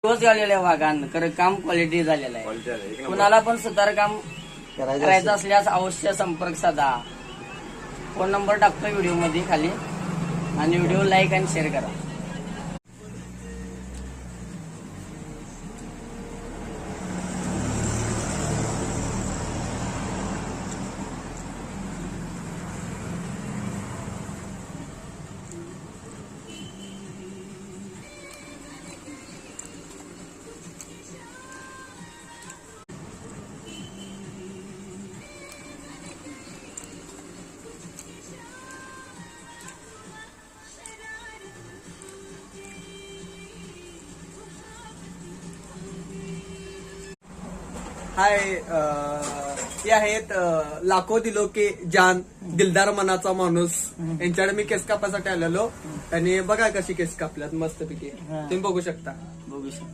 दिवस झालेला आहे वाघान खरं काम क्वालिटी झालेलं आहे. कुणाला पण सुतारकाम करायचं असल्यास अवश्य संपर्क साधा. फोन नंबर टाकतो व्हिडिओ मध्ये खाली आणि व्हिडिओ लाईक आणि शेअर करा. हाय हे आहेत लाखो दिलो के जान दिलदार मनाचा माणूस यांच्याकडे मी केस कापासाठी आलेलो आणि बघा कशी केस कापल्यात मस्तपैकी तुम्ही बघू शकता.